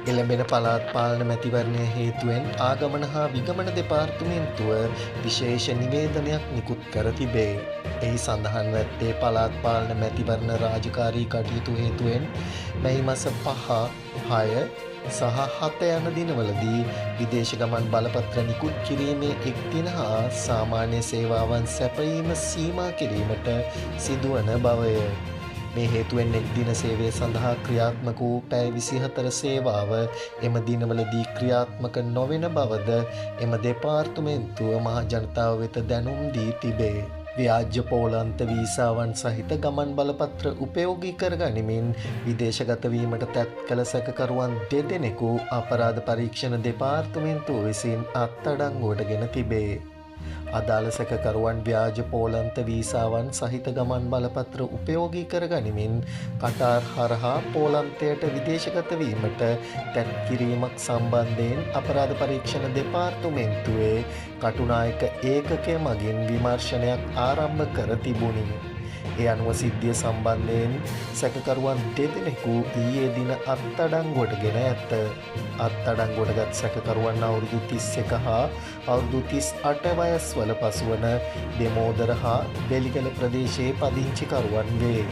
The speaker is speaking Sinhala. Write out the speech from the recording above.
එළඹෙන පළාත් පාලන මැතිවරණය හේතුවෙන් ආගමන හා විගමන දෙපාර්තමේන්තුව විශේෂ නිවේදනයක් නිකුත් කර තිබේ. එහි සඳහන් ඇත්තේ පළාත් පාලන මැතිවරණ රාජකාරී කටයුතු හේතුවෙන් මැයි මාස 5, 6 සහ 7 යන දිනවලදී විදේශ ගමන් බලපත්‍ර නිකුත් කිරීමේ එක් දින හා සාමාන්‍ය සේවාවන් සැපයීම සීමා කිරීමට සිදුවන බවය. මේ හේතුවෙන් එක් දින සේවය සඳහා ක්‍රියාත්මක වූ පැය 24 සේවාව එම දිනවලදී ක්‍රියාත්මක නොවන බවද එම දෙපාර්තමේන්තුව මහ ජනතාව වෙත දැනුම් දී තිබේ. ව්‍යාජ පෝලන්ත වීසාවන් සහිත ගමන් බලපත්‍ර උපයෝගී කර ගනිමින් විදේශගත වීමට තැත් කළ සැකකරුවන් දෙදෙනෙකු අපරාධ පරීක්ෂණ දෙපාර්තමේන්තුව විසින් අත්අඩංගුවට ගෙන තිබේ. අදාළ සැකකරුවන් ව්‍යාජ පෝලන්ත වීසාවන් සහිත ගමන් බලපත්‍ර උපයෝගී කර ගනිමින් කටාර් හරහා පෝලන්තයට විදේශගත වීමට තැත් කිරීමක් සම්බන්ධයෙන් අපරාධ පරීක්ෂණ දෙපාර්තමේන්තුවේ කටුනායක ඒකකය මගින් විමර්ශනයක් ආරම්භ කර තිබුණි. ඒ අනුව සිද්ධිය සම්බන්ධයෙන් සැකකරුවන් දෙදෙනෙකු ඊයේ දින අත්අඩංගුවට ගෙන ඇත. අත්අඩංගුවටගත් සැකකරුවන් අවුරුදු 31 හා අවුරුදු 38 වයස් වල පසුවන දෙමෝදර හා බෙලිගල ප්‍රදේශයේ පදිංචිකරුවන් වේ.